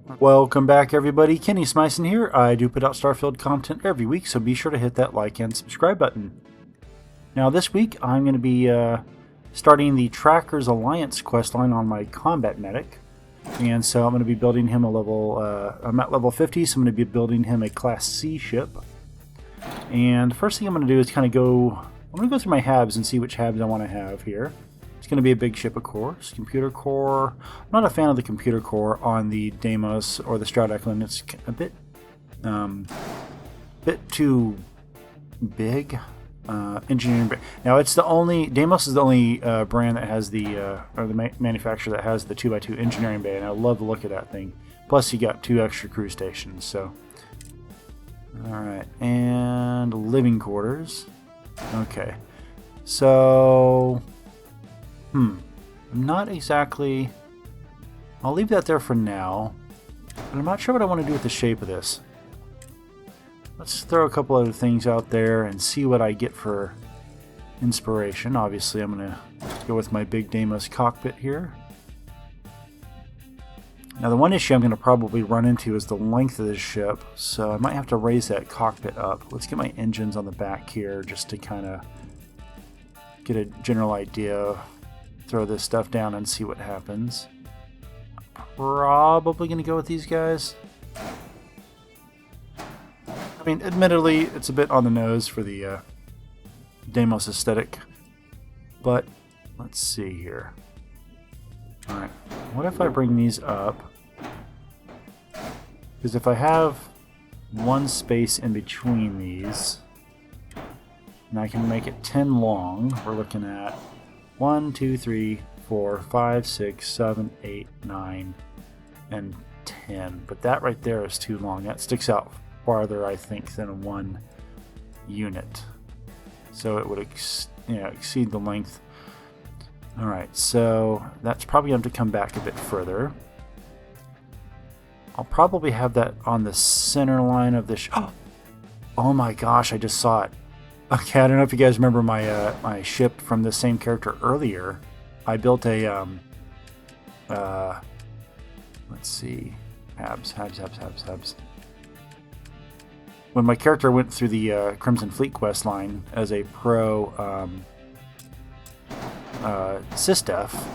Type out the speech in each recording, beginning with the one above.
Welcome back, everybody. Kenny Smyson here. I do put out Starfield content every week, so be sure to hit that like and subscribe button. Now, this week I'm going to be starting the Trackers Alliance questline on my combat medic, and so I'm going to be building him a level. I'm at level 50, so I'm going to be building him a Class C ship. And the first thing I'm going to do is kind of go. I'm going to go through my Habs and see which Habs I want to have here. It's going to be a big ship, of course. Computer core. I'm not a fan of the computer core on the Deimos or the Stroud Eklund. It's a bit too big. Engineering. Now it's the only Deimos is the only brand that has the or the manufacturer that has the 2x2 engineering bay, and I love the look of that thing. Plus, you got 2 extra crew stations. So, all right, and living quarters. Okay, so. I'm not exactly. I'll leave that there for now, but I'm not sure what I want to do with the shape of this. Let's throw a couple other things out there and see what I get for inspiration. Obviously, I'm going to go with my big Deimos cockpit here. Now, the one issue I'm going to probably run into is the length of this ship, so I might have to raise that cockpit up. Let's get my engines on the back here just to kind of get a general idea. Throw this stuff down and see what happens. Probably going to go with these guys. I mean, admittedly, it's a bit on the nose for the Deimos aesthetic. But let's see here. Alright, what if I bring these up? Because if I have one space in between these, and I can make it 10 long, we're looking at 1, 2, 3, 4, 5, 6, 7, 8, 9, and 10. But that right there is too long. That sticks out farther, I think, than one unit. So it would exceed the length. Alright, so that's probably going to come back a bit further. I'll probably have that on the center line of this. Oh my gosh, I just saw it. Okay, I don't know if you guys remember my my ship from the same character earlier. I built a let's see, Habs. When my character went through the Crimson Fleet quest line as a pro SysDef,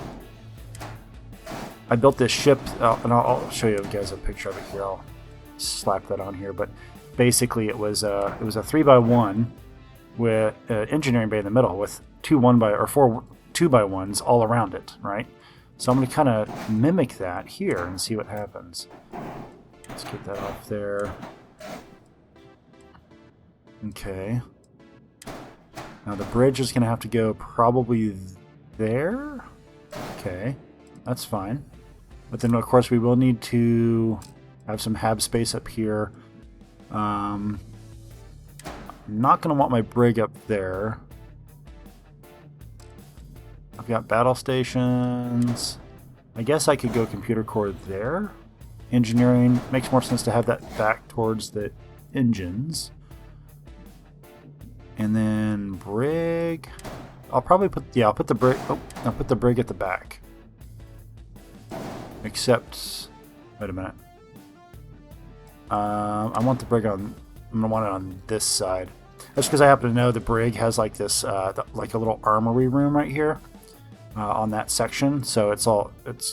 I built this ship, and I'll show you guys a picture of it here. I'll slap that on here, but basically it was a 3x1. With an engineering bay in the middle with 4 2x1s all around it, right? So I'm going to kind of mimic that here and see what happens. Let's get that off there. Okay. Now the bridge is going to have to go probably there. Okay, that's fine. But then of course we will need to have some hab space up here. Not going to want my brig up there. I've got battle stations. I guess I could go computer core there. Engineering makes more sense to have that back towards the engines. And then brig. I'll probably put I'll put the brig. I'll put the brig at the back. Except, wait a minute. I want the brig on. I'm gonna want it on this side. That's because I happen to know the brig has like this, like a little armory room right here on that section. So it's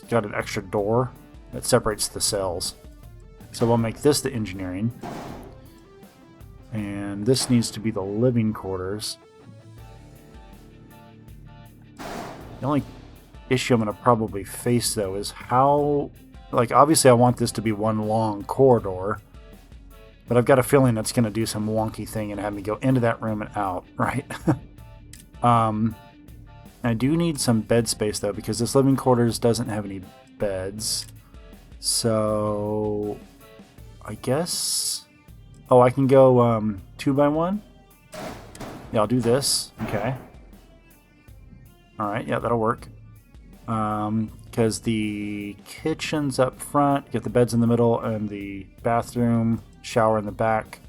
got an extra door that separates the cells. So we'll make this the engineering, and this needs to be the living quarters. The only issue I'm going to probably face though is how, like, obviously I want this to be one long corridor. But I've got a feeling that's going to do some wonky thing and have me go into that room and out, right? I do need some bed space, though, because this living quarters doesn't have any beds. So, I guess. Oh, I can go 2x1. Yeah, I'll do this. Okay. All right. Yeah, that'll work. Because the kitchen's up front, get the beds in the middle, and the bathroom, shower in the back,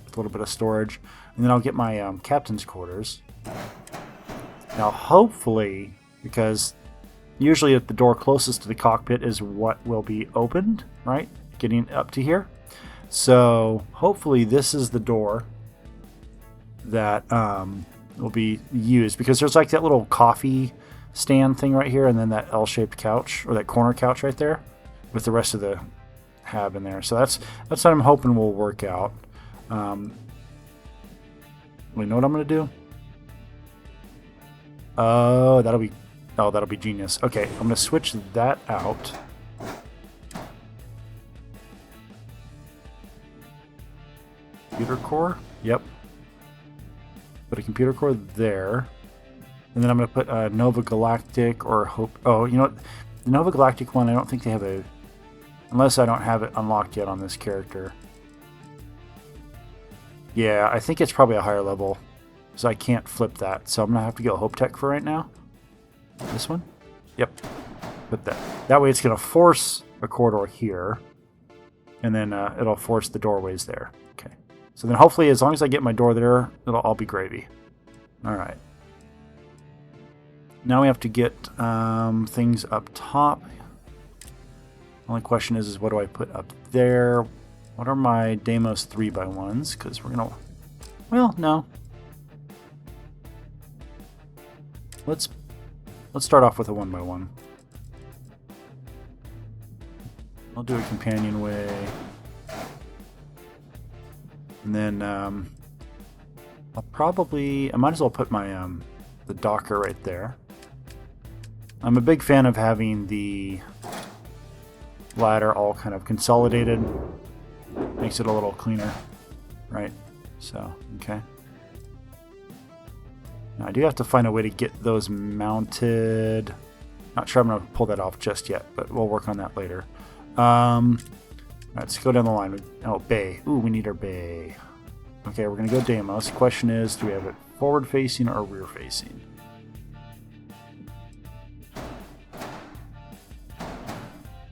with a little bit of storage, and then I'll get my captain's quarters. Now, hopefully, because usually at the door closest to the cockpit is what will be opened, right? getting up to here. So hopefully this is the door that will be used, because there's like that little coffee stand thing right here, and then that L-shaped couch, or that corner couch right there with the rest of the hab in there. So that's what I'm hoping will work out. We know what I'm gonna do. Oh, that'll be genius. Okay, I'm gonna switch that out. Computer core. Yep. Put a computer core there. And then I'm going to put Nova Galactic or Hope. Oh, you know what? The Nova Galactic one, I don't think they have a... Unless I don't have it unlocked yet on this character. Yeah, I think it's probably a higher level. So I can't flip that. So I'm going to have to go Hope Tech for right now. This one? Yep. Put that. That way it's going to force a corridor here. And then it'll force the doorways there. Okay. So then hopefully as long as I get my door there, it'll all be gravy. Alright. Now we have to get things up top. Only question is what do I put up there? What are my Deimos 3x1s? Because we're going to... Well, no. Let's start off with a 1x1. I'll do a companionway. And then I might as well put my the docker right there. I'm a big fan of having the ladder all kind of consolidated. Makes it a little cleaner, right? So, okay. Now I do have to find a way to get those mounted. Not sure I'm going to pull that off just yet, but we'll work on that later. Let's go down the line. Oh, bay. Ooh, we need our bay. Okay, we're going to go Deimos. The question is, do we have it forward facing or rear facing?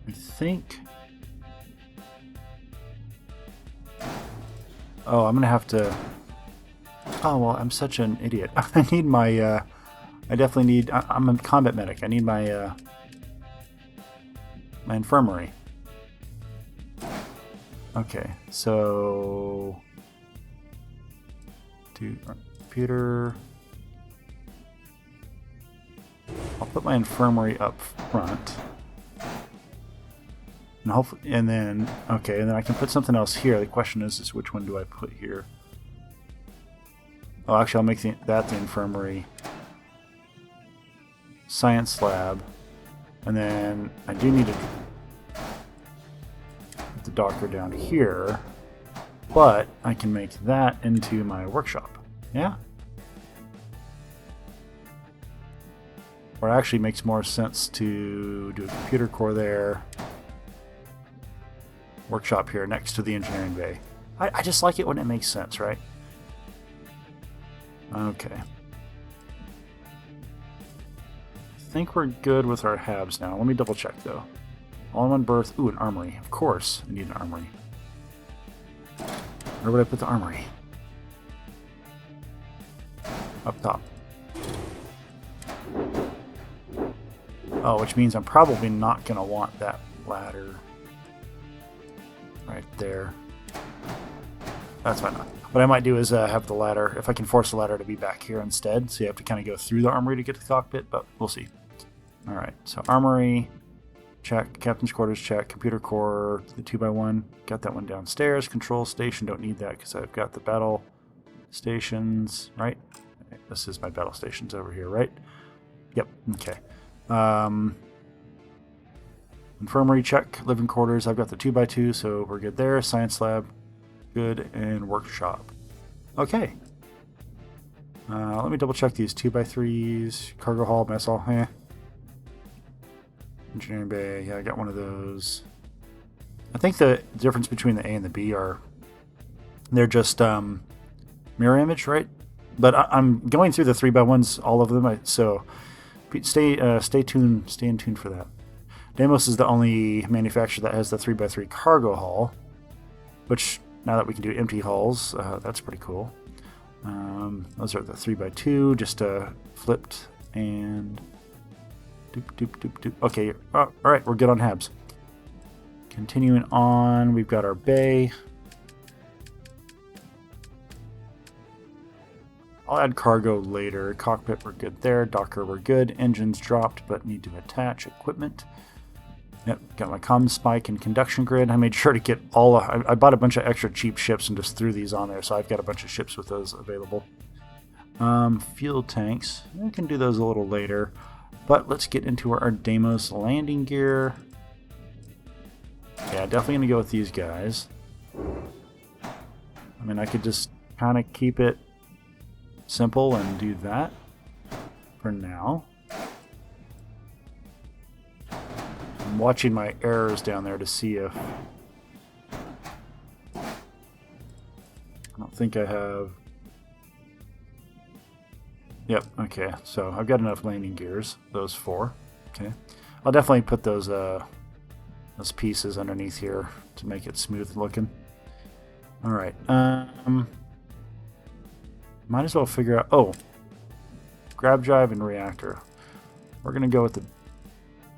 I think... Oh, I'm going to have to... Oh, well, I'm such an idiot. I need my... I definitely need... I'm a combat medic. I need my... my infirmary. Okay, so... Do computer... I'll put my infirmary up front. And hopefully, and then, okay, and then I can put something else here. The question is which one do I put here? Oh, actually, I'll make that the infirmary. Science lab. And then I do need to put the docker down here. But I can make that into my workshop. Yeah? Or it actually makes more sense to do a computer core there. Workshop here next to the engineering bay. I just like it when it makes sense, right? Okay. I think we're good with our Habs now. Let me double check though. All-in-one berth. Ooh, an armory. Of course, I need an armory. Where would I put the armory? Up top. Oh, which means I'm probably not going to want that ladder right there. That's fine. What I might do is have the ladder, if I can force the ladder to be back here instead, so you have to kind of go through the armory to get to the cockpit, but we'll see. Alright, so armory, check. Captain's quarters, check. Computer core, the 2x1. Got that one downstairs. Control station, don't need that because I've got the battle stations, right? This is my battle stations over here, right? Yep, okay. Infirmary, check. Living quarters, I've got the 2x2, so we're good there. Science lab, good. And workshop. Okay. Let me double check these 2x3s. Cargo hall, mess hall, Engineering bay, yeah, I got one of those. I think the difference between the A and the B are they're just mirror image, right? But I'm going through the 3x1s, all of them, so stay tuned, stay in tune for that. Deimos is the only manufacturer that has the 3x3 cargo hull, which now that we can do empty hulls, that's pretty cool. Those are the 3x2, just flipped and doop doop doop doop. Okay, all right, we're good on Habs. Continuing on, we've got our bay. I'll add cargo later. Cockpit, we're good there. Docker, we're good. Engines dropped, but need to attach equipment. Yep, got my comm spike and conduction grid. I made sure to get all... I bought a bunch of extra cheap ships and just threw these on there, so I've got a bunch of ships with those available. Fuel tanks. I can do those a little later. But let's get into our Deimos landing gear. Yeah, definitely going to go with these guys. I mean, I could just kind of keep it simple and do that for now. I'm watching my errors down there to see if... I don't think I have... Yep, okay, so I've got enough landing gears, those 4. Okay, I'll definitely put those pieces underneath here to make it smooth looking. Alright, might as well figure out... Oh, grab drive and reactor. We're going to go with the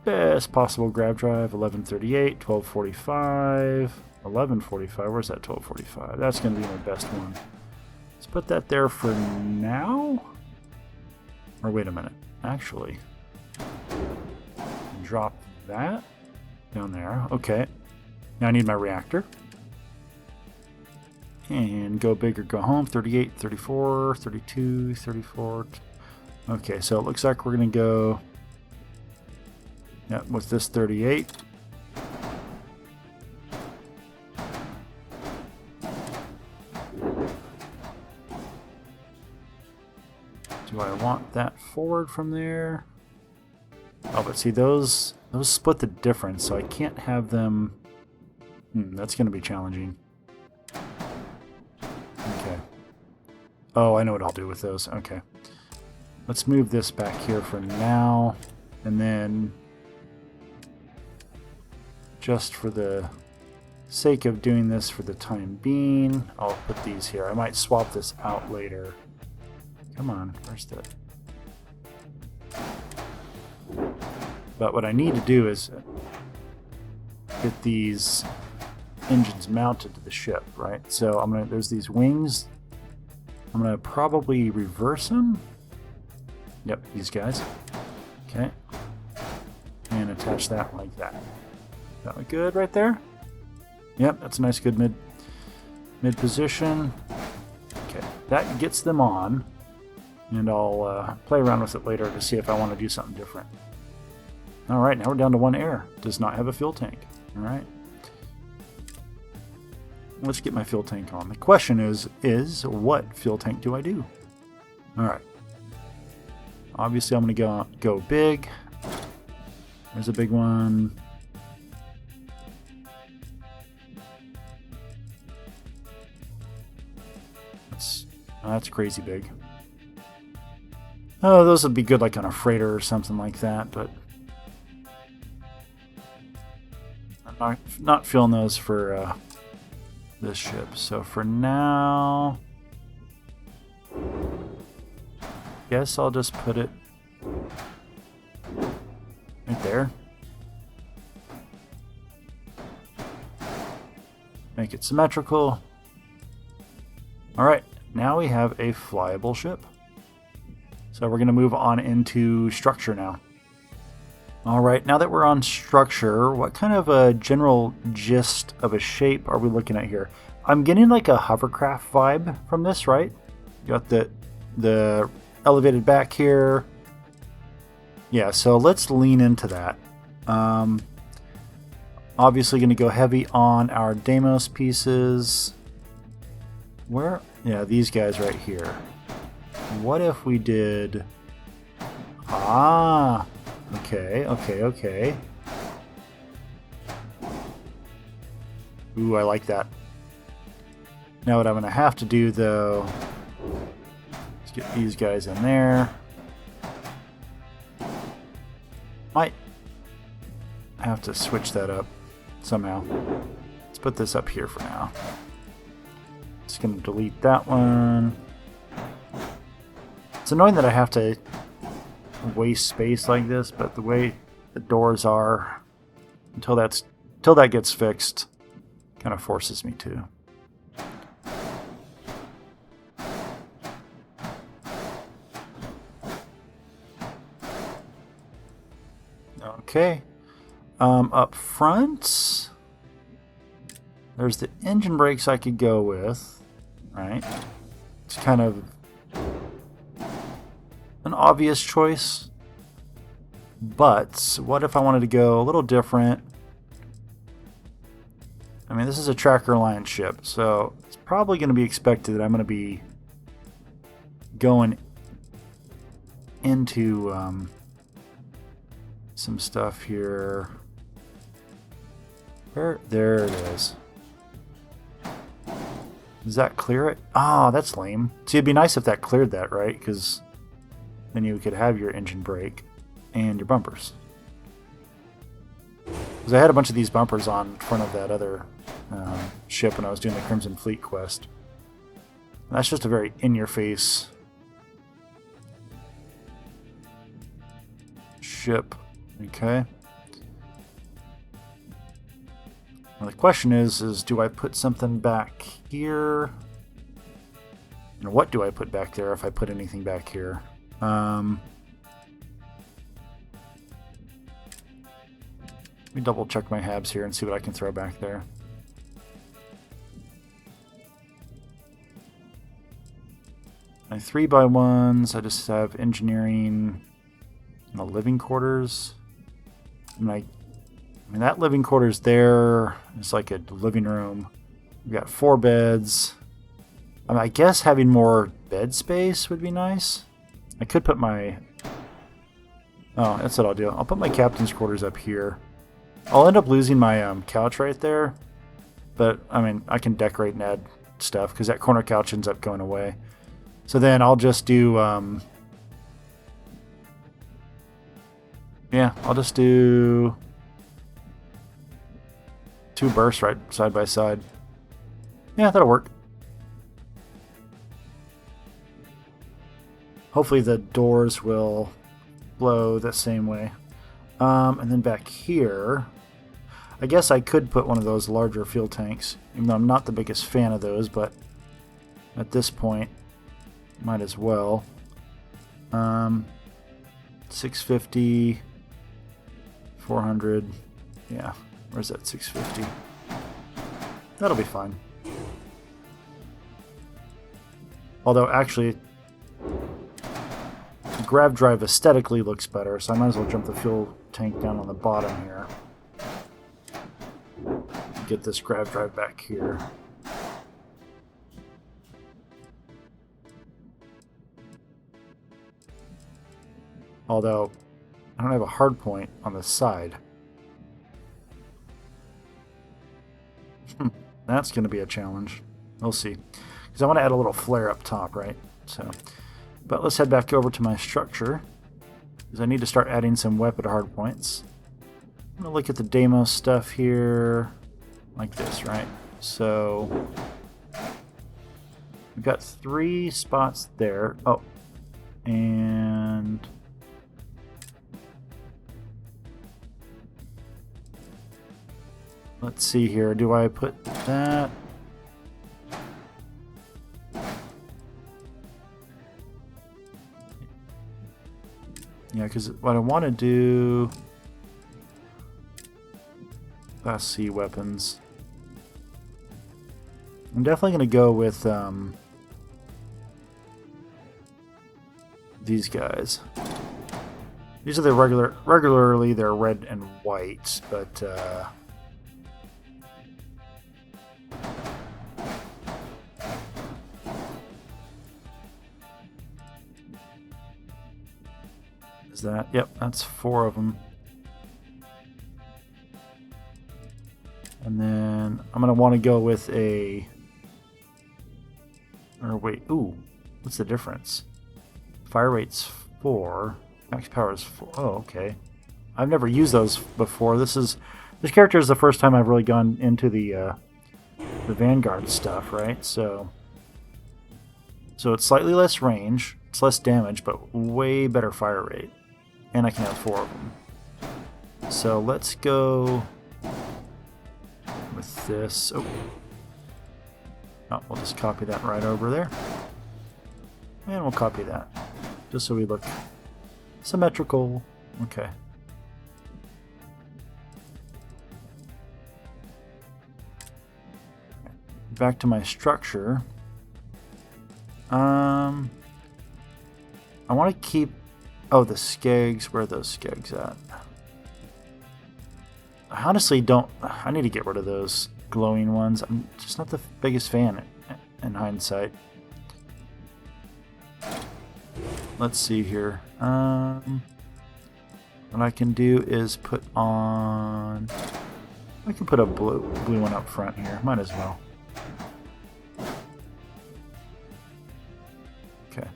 best possible grab drive. 1138, 1245, 1145. Where's that 1245? That's going to be my best one. Let's put that there for now. Or wait a minute. Actually, drop that down there. Okay. Now I need my reactor. And go big or go home. 38, 34, 32, 34. Okay, so it looks like we're going to go... Yep, with this 38. Do I want that forward from there? Oh, but see, those split the difference, so I can't have them... that's going to be challenging. Okay. Oh, I know what I'll do with those. Okay. Let's move this back here for now. And then, just for the sake of doing this for the time being, I'll put these here. I might swap this out later. Come on, where's the... But what I need to do is get these engines mounted to the ship, right? So I'm gonna... There's these wings. I'm gonna probably reverse them. Yep, these guys. Okay. And attach that like that. That look good right there? Yep, that's a nice good mid position. Okay, that gets them on. And I'll play around with it later to see if I want to do something different. Alright, now we're down to 1 air. Does not have a fuel tank. Alright. Let's get my fuel tank on. The question is what fuel tank do I do? Alright. Obviously I'm going to go big. There's a big one. That's crazy big. Oh, those would be good like on a freighter or something like that, but I'm not feeling those for this ship. So for now, guess I'll just put it right there. Make it symmetrical. Alright, now we have a flyable ship. So we're going to move on into structure now. Alright, now that we're on structure, what kind of a general gist of a shape are we looking at here? I'm getting like a hovercraft vibe from this, right? You got the elevated back here. Yeah, so let's lean into that. Obviously going to go heavy on our Deimos pieces. Where? Yeah, these guys right here. What if we did... Ah! Okay. Ooh, I like that. Now what I'm going to have to do, though... Let's get these guys in there. Might have to switch that up somehow. Let's put this up here for now. Just going to delete that one. It's annoying that I have to waste space like this, but the way the doors are, until that's till that gets fixed, kind of forces me to. Okay. Up front, there's the engine brakes I could go with, right? It's kind of an obvious choice. But what if I wanted to go a little different? I mean, this is a Tracker Alliance ship, so it's probably going to be expected that I'm going to be going into some stuff here. There it is. Does that clear it? Oh, that's lame. See, it'd be nice if that cleared that, right? Because then you could have your engine brake and your bumpers. Because I had a bunch of these bumpers on front of that other ship when I was doing the Crimson Fleet quest. And that's just a very in-your-face ship. Okay. Now the question is do I put something back here? And what do I put back there if I put anything back here? Let me double check my Habs here and see what I can throw back there. My 3x1s, I just have engineering and the living quarters. And I mean, that living quarters there is like a living room. We've got 4 beds. I mean, I guess having more bed space would be nice. I could put my... Oh, that's what I'll do. I'll put my captain's quarters up here. I'll end up losing my couch right there. But, I mean, I can decorate and add stuff because that corner couch ends up going away. So then I'll just do... yeah, I'll just do... 2 berths right side by side. Yeah, that'll work. Hopefully the doors will blow the same way. And then back here, I guess I could put one of those larger fuel tanks, even though I'm not the biggest fan of those, but at this point, might as well. 650, 400, yeah. Where's that 650? That'll be fine. Although, actually, the grav drive aesthetically looks better, so I might as well jump the fuel tank down on the bottom here. Get this grav drive back here. Although, I don't have a hard point on the side. That's going to be a challenge. We'll see. Because I want to add a little flare up top, right? So, but let's head back over to my structure. Because I need to start adding some weapon hardpoints. I'm going to look at the Deimos stuff here. Like this, right? So, we've got 3 spots there. Oh, and... let's see here. Do I put that? Yeah, because what I want to do... Class C weapons. I'm definitely going to go with these guys. These are the regularly they're red and white, but is that? Yep, that's 4 of them. And then I'm going to want to go with a... Or wait, ooh, what's the difference? Fire rate's 4, max power is 4. Oh, okay. I've never used those before. This character is the first time I've really gone into the Vanguard stuff, right? So it's slightly less range, it's less damage, but way better fire rate. And I can have 4 of them. So let's go with this. Oh, we'll just copy that right over there. And we'll copy that, just so we look symmetrical. Okay. Back to my structure. I want to keep... Oh, the skegs. Where are those skegs at? I honestly don't... I need to get rid of those glowing ones. I'm just not the biggest fan in hindsight. Let's see here. What I can do is put on... I can put a blue one up front here. Might as well. Okay.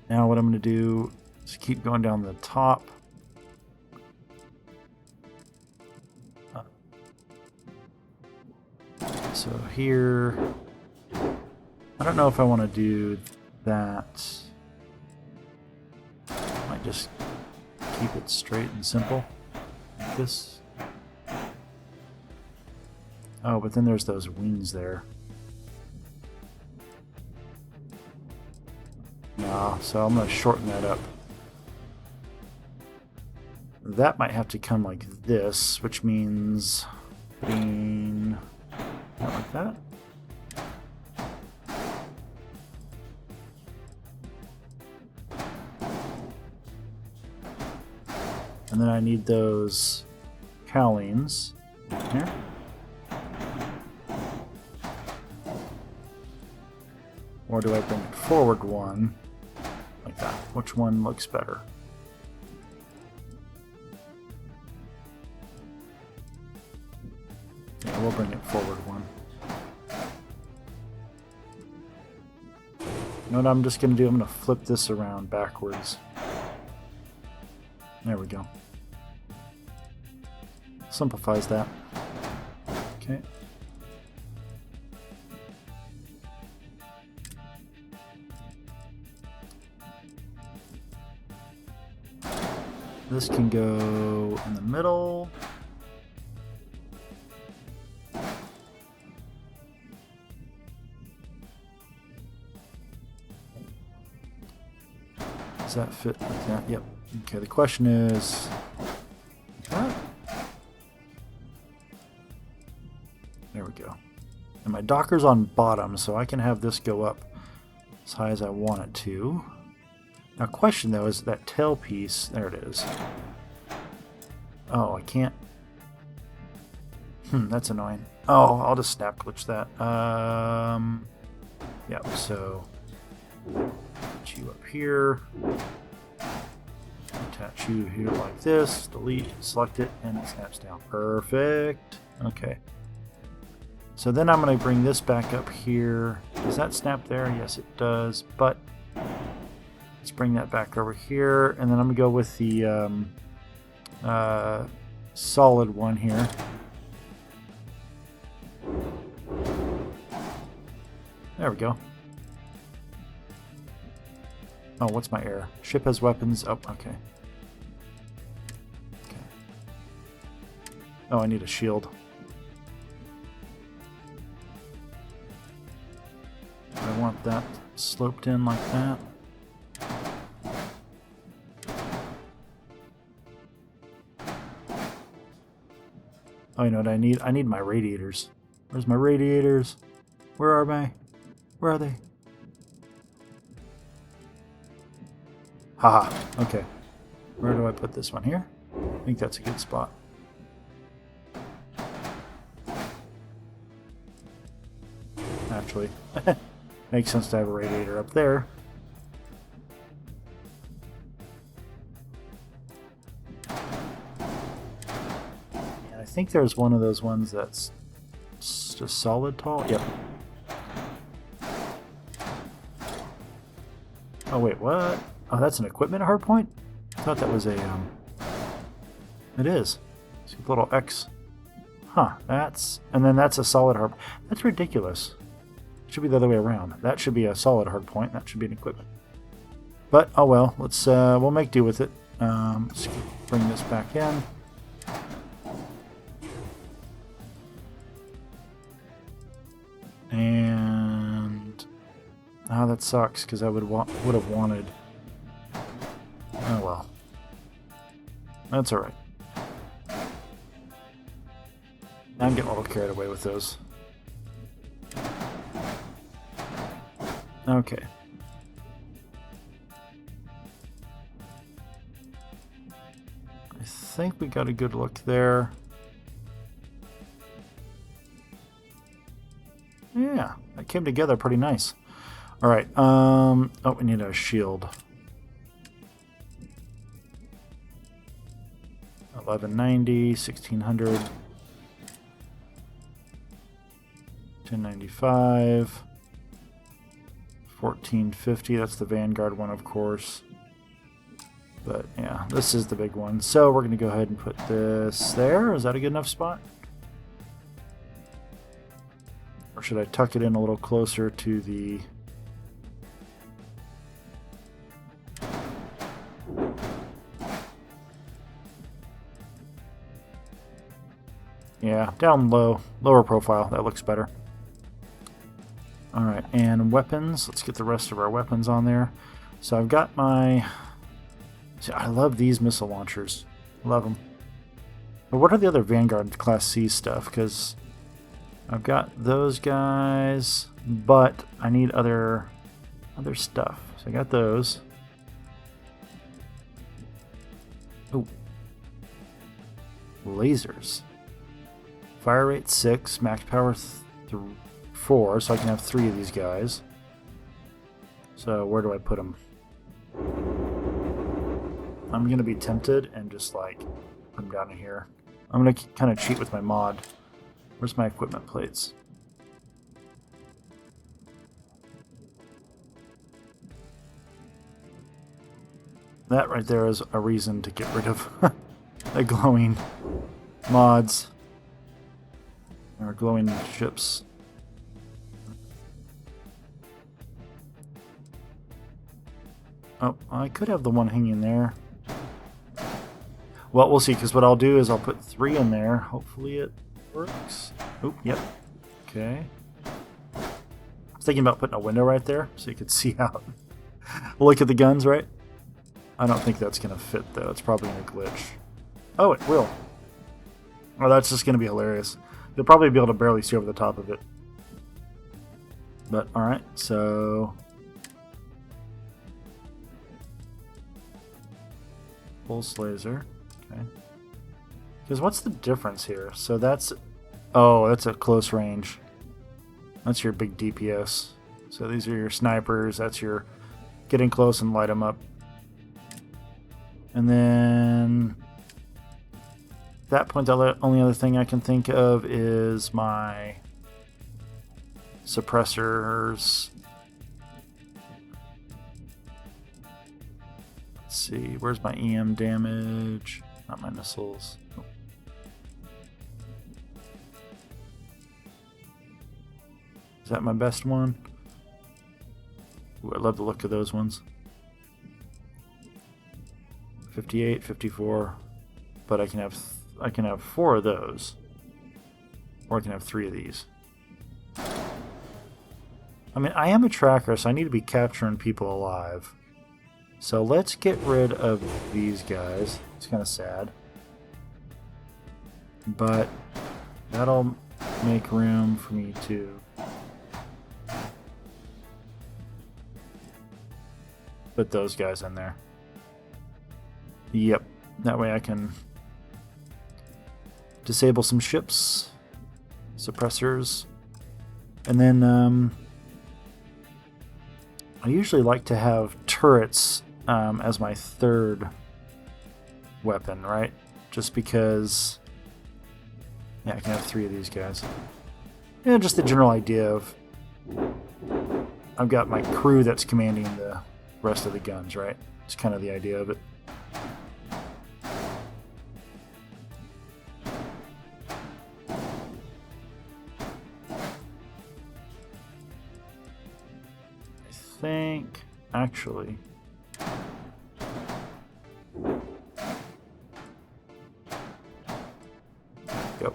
Now what I'm going to do is keep going down the top. So here... I don't know if I want to do that. Might just keep it straight and simple, like this. Oh, but then there's those wings there. No, so I'm going to shorten that up. That might have to come like this, which means putting that like that. And then I need those cowlings here. Or do I bring it forward one? Like that. Which one looks better? Yeah, we'll bring it forward one. You know what I'm just going to do? I'm going to flip this around backwards. There we go. Simplifies that. Okay. This can go in the middle. Does that fit like that? Yep. Okay, the question is... What? There we go. And my docker's on bottom, so I can have this go up as high as I want it to. Now, question though is that tail piece. There it is. Oh, I can't. That's annoying. Oh, I'll just snap glitch that. Yeah. So, put you up here. Attach you here like this. Delete. Select it, and it snaps down. Perfect. Okay. So then I'm going to bring this back up here. Does that snap there? Yes, it does. But let's bring that back over here, and then I'm going to go with the solid one here. There we go. Oh, what's my error? Ship has weapons. Oh, okay. Okay. Oh, I need a shield. I want that sloped in like that. Oh, you know what I need? I need my radiators. Where's my radiators? Where are they? Where are they? Haha. Okay. Where do I put this one? Here? I think that's a good spot. Actually, makes sense to have a radiator up there. I think there's one of those ones that's just solid tall. Yep. Oh wait, what? Oh, that's an equipment hardpoint? I thought that was a It is. See a little X. Huh, and then that's a solid hard. That's ridiculous. It should be the other way around. That should be a solid hardpoint. That should be an equipment. But oh well, we'll make do with it. Let's bring this back in. And that sucks because I would have wanted. Oh well, that's all right. I'm getting a little carried away with those. Okay. I think we got a good look there. Yeah, that came together pretty nice. All right. Oh, we need a shield. 1190, 1600, 1095, 1450. That's the Vanguard one, of course. But yeah, this is the big one. So we're going to go ahead and put this there. Is that a good enough spot? Or should I tuck it in a little closer to the... Yeah, down low, lower profile. That looks better. Alright, and weapons. Let's get the rest of our weapons on there. So I've got my... See, I love these missile launchers. Love them. But what are the other Vanguard Class C stuff? Because I've got those guys, but I need other stuff. So I got those. Oh. Lasers. Fire rate 6, max power 4, so I can have 3 of these guys. So where do I put them? I'm going to be tempted and just like put them down in here. I'm going to kind of cheat with my mod. Where's my equipment plates? That right there is a reason to get rid of the glowing mods. Or glowing ships. Oh, I could have the one hanging there. Well, we'll see, because what I'll do is I'll put 3 in there. Hopefully it works. Oh, yep. Okay. I was thinking about putting a window right there so you could see out. Look at the guns, right? I don't think that's going to fit, though. It's probably going to glitch. Oh, it will. Oh, that's just going to be hilarious. You'll probably be able to barely see over the top of it. But, alright, so... Pulse laser. Okay. Because what's the difference here? So that's... Oh, that's a close range. That's your big DPS. So these are your snipers. That's your getting close and light them up. And then... At that point, the only other thing I can think of is my suppressors. Let's see, where's my EM damage? Not my missiles. Oh. Is that my best one? Ooh, I love the look of those ones. 58, 54, but I can have 4 of those, or I can have 3 of these. I mean, I am a tracker, so I need to be capturing people alive. So let's get rid of these guys. It's kind of sad, but that'll make room for me to put those guys in there. Yep, that way I can disable some ships, suppressors, and then I usually like to have turrets as my third weapon, right? Just because, yeah, I can have 3 of these guys. Yeah, just the general idea of I've got my crew that's commanding the rest of the guns, right? It's kind of the idea of it. I think, actually, go.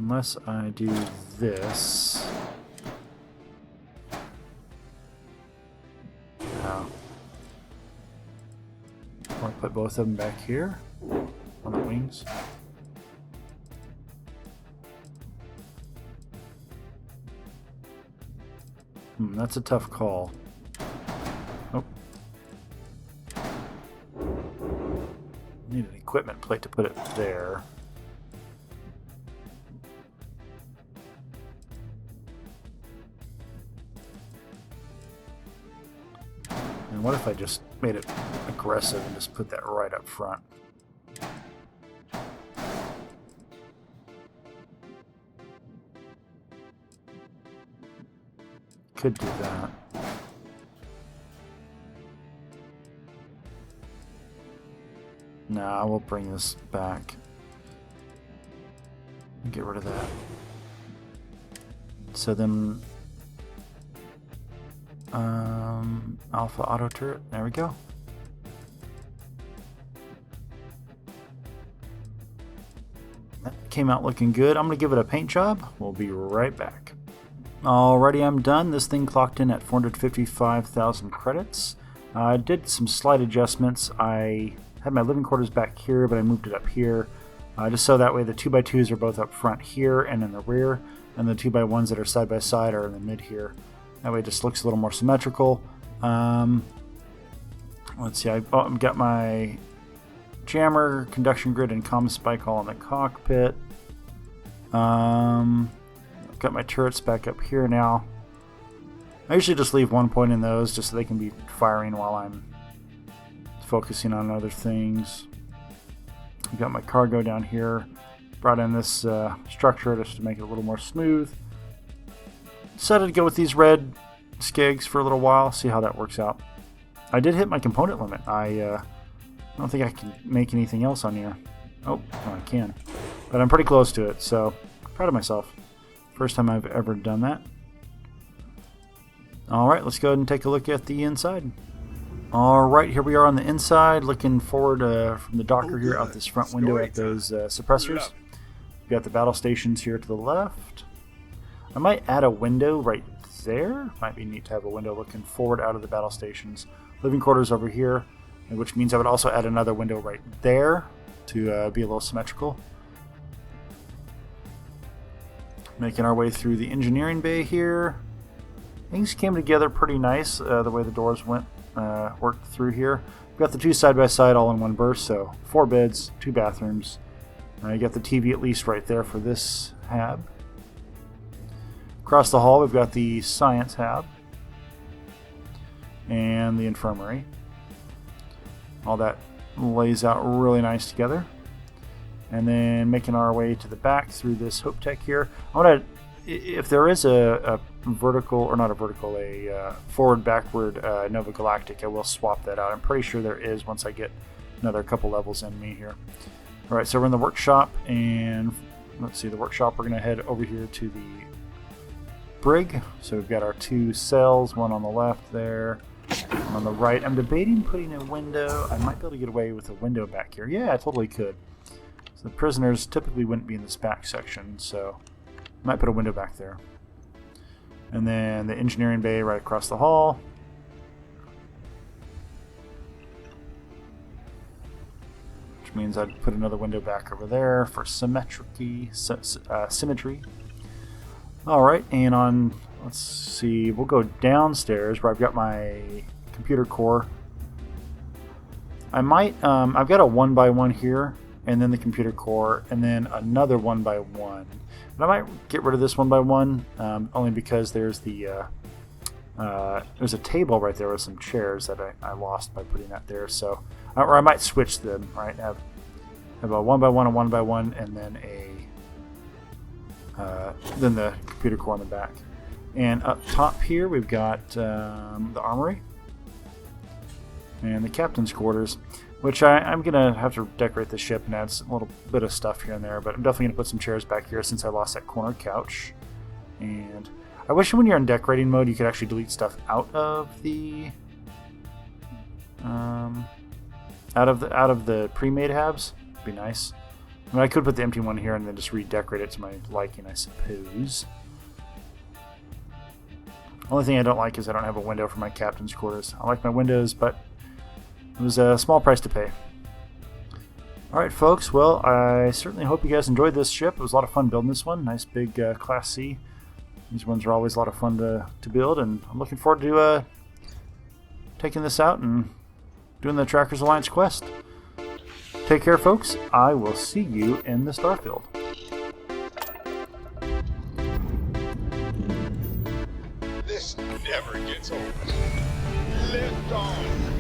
Unless I do this. No. Or put both of them back here on the wings. That's a tough call. Oh. Need an equipment plate to put it there. And what if I just made it aggressive and just put that right up front? Could do that. Nah, we'll bring this back. Get rid of that. So then, Alpha Auto Turret. There we go. That came out looking good. I'm going to give it a paint job. We'll be right back. Alrighty, I'm done. This thing clocked in at 455,000 credits. I did some slight adjustments. I had my living quarters back here, but I moved it up here. Just so that way the 2x2s are both up front here and in the rear, and the 2x1s that are side by side are in the mid here. That way it just looks a little more symmetrical. Let's see, I've got my jammer, conduction grid, and comm spike all in the cockpit. Got my turrets back up here now. I usually just leave one point in those just so they can be firing while I'm focusing on other things. I've got my cargo down here. Brought in this structure just to make it a little more smooth. Decided to go with these red skigs for a little while, see how that works out. I did hit my component limit. I don't think I can make anything else on here. Oh, no, I can. But I'm pretty close to it, so proud of myself. First time I've ever done that. Alright, let's go ahead and take a look at the inside. Alright, here we are on the inside, looking forward from the Docker here out this front window at those suppressors. We've got the battle stations here to the left. I might add a window right there. Might be neat to have a window looking forward out of the battle stations. Living quarters over here, which means I would also add another window right there to be a little symmetrical. Making our way through the engineering bay here. Things came together pretty nice the way the doors worked through here. We've got the two side-by-side all in one burst, so 4 beds, 2 bathrooms. You got the TV at least right there for this hab. Across the hall we've got the science hab and the infirmary. All that lays out really nice together. And then making our way to the back through this Hope Tech here. I want to, if there is a vertical, or not a vertical, a forward-backward Nova Galactic, I will swap that out. I'm pretty sure there is once I get another couple levels in me here. All right, so we're in the workshop, and let's see, the workshop, we're going to head over here to the brig. So we've got our 2 cells, one on the left there, one on the right. I'm debating putting a window. I might be able to get away with a window back here. Yeah, I totally could. So the prisoners typically wouldn't be in this back section, so I might put a window back there. And then the engineering bay right across the hall. Which means I'd put another window back over there for symmetry. Alright, and on, let's see, we'll go downstairs where I've got my computer core. I might, I've got a 1x1 here, and then the computer core, and then another 1x1. But I might get rid of this 1x1, only because there's the there's a table right there with some chairs that I lost by putting that there. So, or I might switch them. Right, have a 1x1, a 1x1, and then the computer core on the back. And up top here we've got the armory and the captain's quarters, which I'm going to have to decorate the ship and add a little bit of stuff here and there, but I'm definitely going to put some chairs back here since I lost that corner couch. And I wish when you're in decorating mode you could actually delete stuff out of the pre-made habs. It'd be nice. I mean, I could put the empty one here and then just redecorate it to my liking, I suppose. Only thing I don't like is I don't have a window for my captain's quarters. I like my windows, but it was a small price to pay. Alright folks, well, I certainly hope you guys enjoyed this ship. It was a lot of fun building this one. Nice big Class C. These ones are always a lot of fun to build, and I'm looking forward to taking this out and doing the Trackers Alliance quest. Take care folks, I will see you in the Starfield. This never gets old. Lift on!